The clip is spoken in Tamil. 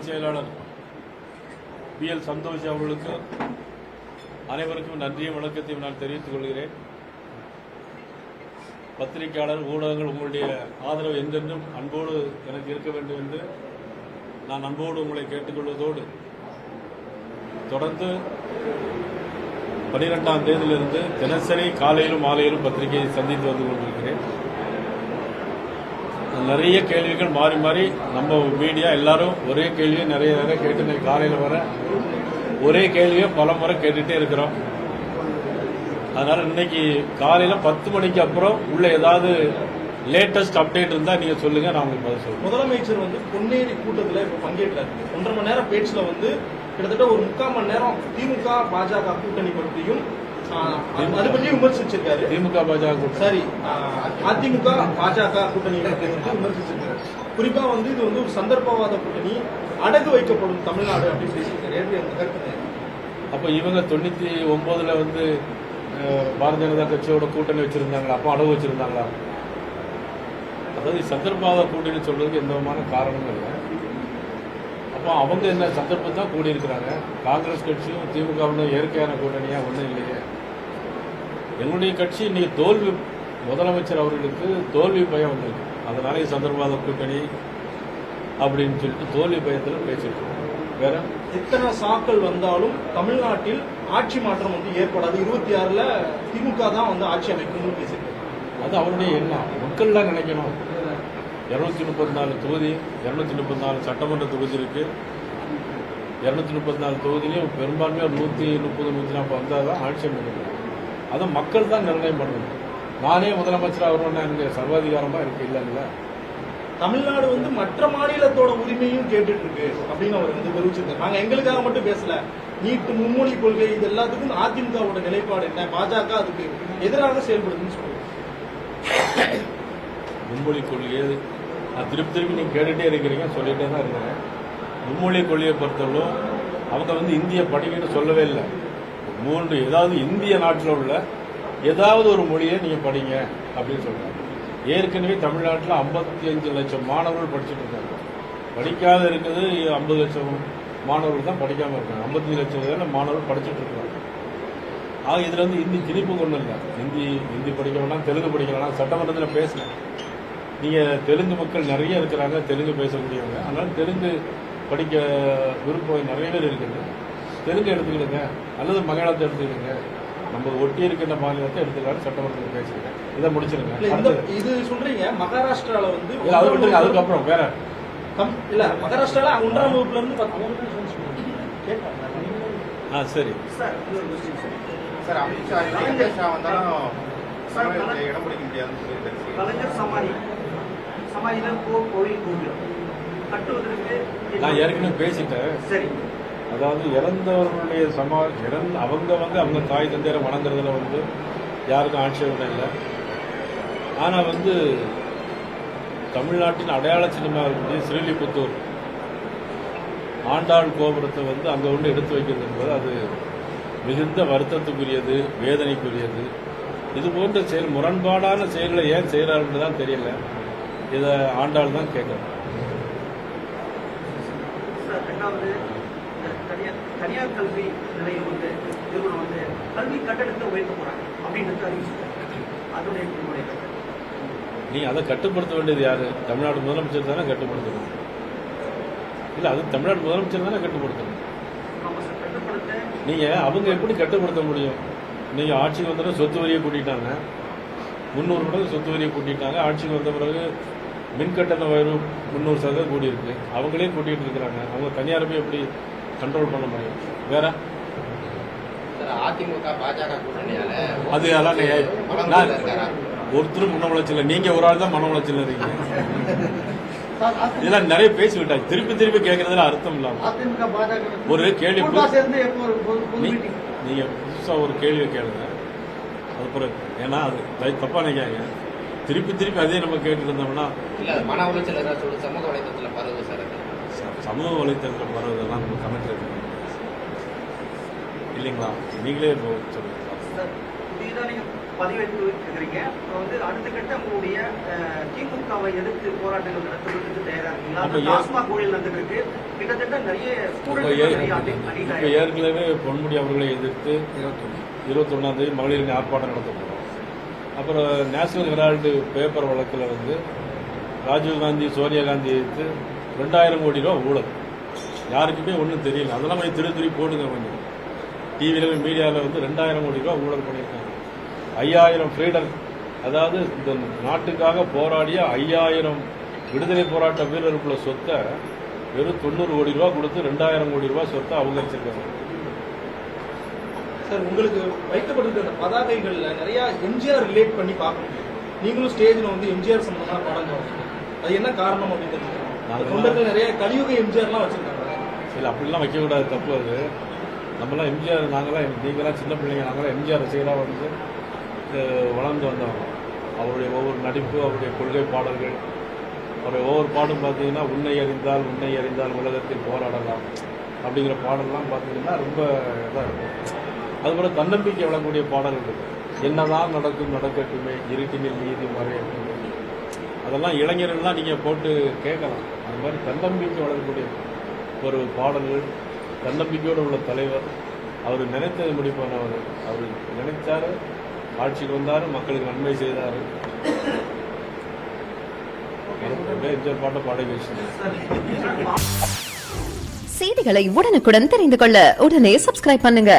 பொதுச் செயலாளர் PL சந்தோஷ் அவர்களுக்கு அனைவருக்கும் நன்றியும் வணக்கத்தையும் நான் தெரிவித்துக் கொள்கிறேன். பத்திரிகையாளர் ஊடகங்கள் உங்களுடைய ஆதரவு என்றென்றும் அன்போடு எனக்கு இருக்க வேண்டும் என்று நான் அன்போடு உங்களை கேட்டுக்கொள்வதோடு தொடர்ந்து 12ஆம் தேதியிலிருந்து தினசரி காலையிலும் மாலையிலும் பத்திரிகையை சந்தித்து வந்து கொண்டிருக்கிறேன். நிறைய கேள்விகள் மாறி மாறி நம்ம மீடியா எல்லாரும் ஒரே கேள்வியை நிறைய கேட்டு காலையில் வர ஒரே கேள்வியை பல முறை கேட்டுட்டே இருக்கிறோம். அதனால இன்னைக்கு காலையில் 10 மணிக்கு அப்புறம் உள்ள ஏதாவது லேட்டஸ்ட் அப்டேட் இருந்தா நீங்க சொல்லுங்க, நான் உங்களுக்கு பதில் சொல்றேன். முதலமைச்சர் பொன்னேரி கூட்டத்தில் இப்ப பங்கேற்றாரு. 1.5 மணி நேரம் பேச்சுல கிட்டத்தட்ட ஒரு 3/4 மணி நேரம் திமுக பாஜக கூட்டணி பற்றியும் அது பற்றியும் விமர்சிச்சிருக்காரு. திமுக பாஜக சரி, அதிமுக பாஜக கூட்டணி விமர்சிச்சிருக்காரு. குறிப்பா இது ஒரு சந்தர்ப்பவாத கூட்டணி, அடகு வைக்கப்படும் தமிழ்நாடு அப்படின்னு பேசியிருக்காரு. அப்ப இவங்க 99ல பாரதிய ஜனதா கட்சியோட கூட்டணி வச்சிருந்தாங்களா? அப்போ அடகு வச்சிருந்தாங்களா? அதாவது சந்தர்ப்பவாத கூட்டணி சொல்றதுக்கு எந்த விதமான காரணமும் இல்லை. அப்போ அவங்க என்ன சந்தர்ப்பம் தான் கூடி இருக்கிறாங்க. காங்கிரஸ் கட்சியும் திமுகவும் இயற்கையான கூட்டணியா ஒன்றும் இல்லையே. எங்களுடைய கட்சி இன்னைக்கு தோல்வி, முதலமைச்சர் அவர்களுக்கு தோல்வி பயம் வந்திருக்கு. அதனால சந்தர்ப்பவாத கூட்டணி அப்படின்னு சொல்லிட்டு தோல்வி பயத்தில் பேசிட்டு வேற எத்தனை சாக்கள் வந்தாலும் தமிழ்நாட்டில் ஆட்சி மாற்றம் ஏற்படாது. 26ல திமுக தான் ஆட்சி அமைக்கணும்னு பேசிட்டு அது அவருடைய எண்ணம். மக்கள் தான் நினைக்கணும். 234 தொகுதி, 234 சட்டமன்ற தொகுதி இருக்கு. 234 தொகுதியிலையும் பெரும்பான்மையாக 130, 140 வந்தால் தான் ஆட்சி அமைக்கணும். அதை மக்கள் தான் நிர்ணயம் பண்ணணும். நானே முதலமைச்சர் அவரோட எனக்கு சர்வாதிகாரமா இருக்கு இல்லைங்களா? தமிழ்நாடு மற்ற மாநிலத்தோட உரிமையும் கேட்டுட்டு இருக்கு அப்படின்னு அவர் தெரிவிச்சிருக்காரு. நாங்க எங்களுக்காக மட்டும் பேசல. நீட், மும்மொழி கொள்கை, இது எல்லாத்துக்கும் அதிமுகவோட நிலைப்பாடு என்ன, பாஜக அதுக்கு எதிராக செயல்படுதுன்னு சொல்லுங்க. மும்மொழி கொள்கையை நான் திருப்பி நீங்க கேட்டுட்டே இருக்கிறீங்க, சொல்லிட்டே தான் இருக்கிறேன். மும்மொழி கொள்கையை பொறுத்தவரைக்கும் அவங்க இந்திய படிக்கணும்னு சொல்லவே இல்லை. 3 ஏதாவது இந்திய நாட்டில் உள்ள ஏதாவது ஒரு மொழியை நீங்க படிங்க அப்படின்னு சொல்றாங்க. ஏற்கனவே தமிழ்நாட்டில் 55 லட்சம் மாணவர்கள் படிச்சுட்டு இருக்காங்க. படிக்காத இருக்குது 50 லட்சம் மாணவர்கள் தான் படிக்காம இருக்காங்க. 55 லட்சம் மாணவர்கள் படிச்சுட்டு இருக்காங்க. ஆக இதுல இந்தி திணிப்பு கொண்டு இல்லை. ஹிந்தி படிக்க வேணாம், தெலுங்கு படிக்க வேணாம். சட்டமன்றத்தில் பேசல. நீங்க தெலுங்கு மக்கள் நிறைய இருக்கிறாங்க, தெலுங்கு பேசக்கூடியவங்க. அதனால தெலுங்கு படிக்க விருப்பம் நிறைய பேர் இருக்குது. தெலுங்கு எடுத்துக்கிடுங்க அல்லது மலையாளத்தை எடுத்துக்கிடுங்க. நம்ம ஒட்டி இருக்கின்ற மாநிலத்தை எடுத்துக்கலாம். சட்டமன்றத்தில் பேசுகிறேன். இதை முடிச்சிருங்க. இது சொல்றீங்க மகாராஷ்டிரால அதுக்கப்புறம் வேற இல்ல, மகாராஷ்டிரால 1ஆம் வகுப்புல இருந்து சரி சார், அமித்ஷா வந்தாலும் இடம் பிடிக்க முடியாதுன்னு சொல்லியிருக்காரு. கலைஞர் சமாதியில கோவில் கோவில் கட்டுவதற்கு நான் ஏற்கனவே பேசிட்டேன். சரி, அதாவது இறந்தவர்களுடைய அவங்க தாய் தந்தையரை வணங்குறதுல யாருக்கும் ஆட்சேபனை இல்லை. ஆனா தமிழ்நாட்டின் அடையாள சின்னமா இருக்கக்கூடிய ஸ்ரீலிபுத்தூர் ஆண்டாள் கோபுரத்தை அங்க எடுத்து வைக்கிறது என்பது அது மிகுந்த வருத்தத்துக்குரியது, வேதனைக்குரியது. இது போன்ற செயல், முரண்பாடான செயல்களை ஏன் செய்யறாருன்னு தான் தெரியல. இதை ஆண்டாள் தான் கேட்கணும். தனியார் கல்வி நிலையம் நிறுவனம் கல்வி கட்டணத்தை உயர்த்த போறாங்க அப்படின்னு அதனுடைய நீ அதை கட்டுப்படுத்த வேண்டியது யாரு? தமிழ்நாடு முதலமைச்சர் தானே கட்டுப்படுத்தணும். இல்ல, அது தமிழ்நாடு முதலமைச்சர் தானே கட்டுப்படுத்தணும். நீங்க அவங்க எப்படி கட்டுப்படுத்த முடியும்? நீங்க ஆட்சிக்கு வந்த சொத்து வரியை கூட்டிட்டாங்க, 300 மடங்கு சொத்து வரியை கூட்டிட்டாங்க. ஆட்சிக்கு வந்த பிறகு மின்கட்டண உயர்வு 300% கூடி இருக்கு. அவங்களே கூட்டிட்டு இருக்கிறாங்க. அவங்க தனியார் போய் எப்படி கண்ட்ரோல் பண்ண முடியும்? வேற அதிமுக பாஜக கூட்டணியால அது எல்லாம் ஒருத்தரும் மன உளைச்சல், நீங்க ஒரு ஆள் தான் மன உளைச்சல் இருக்கீங்க. இதெல்லாம் நிறைய பேசி விட்டாங்க. திருப்பி கேட்கறதுல அர்த்தம் இல்லாம ஒரு கேள்வி நீங்க புதுசா ஒரு கேள்வி கேளுங்க. அதுக்கப்புறம் ஏன்னா அது தப்பா நினைக்காங்க. திருப்பி அதே நம்ம கேட்டு இருந்தோம்னா மன உளைச்சல் சமூக வலைதளத்தில் பரவுது சார். சமூக வலைத்தளத்தில் பரவுதெல்லாம் நம்ம கமெண்ட் இருக்கு இல்லைங்களா? நீங்களே சொல்லுங்க. பதிவேற்று இருக்கிறீங்க. இப்போ வந்து அடுத்த கட்ட உங்களுடைய திமுகவை எதிர்த்து போராட்டங்கள் நடத்துவதற்கு தயாரா இருக்கீங்களா? அப்ப டாஸ்மாக் ஊழல் நடந்துட்டு இருக்கு. கிட்டத்தட்ட நிறைய இப்ப ஸ்டூடெண்ட்ஸ் நிறைய இப்ப ஏற்கனவே பொன்முடி அவர்களை எதிர்த்து 21ஆம் தேதி மகளிர் ஆர்ப்பாட்டம் நடத்த போறோம். அப்புறம் நேஷனல் ஹெரால்டு பேப்பர் வழக்கில் வந்து ராஜீவ்காந்தி சோனியா காந்தி எதிர்த்து 2000 கோடி ரூபா ஊழல். யாருக்குமே ஒன்றும் தெரியல. அதெல்லாம் போய் திரு போடுங்க கொஞ்சம். டிவியில் மீடியாவில் வந்து 2000 கோடி ரூபா ஊழல் பண்ணியிருக்காங்க. 5000 ஃப்ரீடர், அதாவது இந்த நாட்டுக்காக போராடிய 5000 விடுதலை போராட்ட வீரருக்குள்ள சொத்தை வெறும் 90 கோடி ரூபா கொடுத்து 2000 கோடி ரூபா சொத்தை அவங்க வச்சிருக்காங்க. சார், உங்களுக்கு வைக்கப்பட்டிருக்கிற அந்த பதாகைகள்ல நிறைய எம்ஜிஆர் ரிலேட் பண்ணி பார்க்க முடியும். நீங்களும் ஸ்டேஜ்ல வந்து எம்ஜிஆர் சம்பந்தமான படங்கள், அது என்ன காரணம் அப்படின்னு தெரிஞ்சுக்கணும். தொண்டர்கள் நிறைய கலியுக எம்ஜிஆர்லாம் வச்சிருக்காங்க. இல்லை, அப்படிலாம் வைக்கக்கூடாது, தப்பு அது. நம்மளாம் எம்ஜிஆர், நீங்களாம் சின்ன பிள்ளைங்க, நாங்களாம் எம்ஜிஆர் ரசிகராக வந்து வளர்ந்து வந்தவங்க. அவருடைய ஒவ்வொரு நடிப்பு, அவருடைய கொள்கை பாடல்கள், அவருடைய ஒவ்வொரு பாடும் பார்த்தீங்கன்னா உன்னை அறிந்தால் உலகத்தில் போராடலாம் அப்படிங்கிற பாடல்லாம் பார்த்தீங்கன்னா ரொம்ப இதாக இருக்கும். அதுபோல தன்னம்பிக்கை வழங்கக்கூடிய பாடல்கள் இருக்கு. என்னதான் நடக்கட்டுமே, இருட்டினில் நீதி மறையட்டுமே, அதெல்லாம் இளைஞர்கள்லாம் நீங்கள் போட்டு கேட்கலாம். அது மாதிரி தன்னம்பிக்கை வழங்கக்கூடிய ஒரு பாடல்கள், தன்னம்பிக்கையோடு உள்ள தலைவர், அவர் நினைத்தது முடிப்பானவர். அவர் நினைச்சாரு, ஆட்சிக்கு வந்தார், மக்களுக்கு நன்மை செய்தார். எம்ஜிஆர் பாட்டை பாட வச்சு செய்திகளை உடனுக்குடன் தெரிந்து கொள்ள உடனே சப்ஸ்கிரைப் பண்ணுங்க.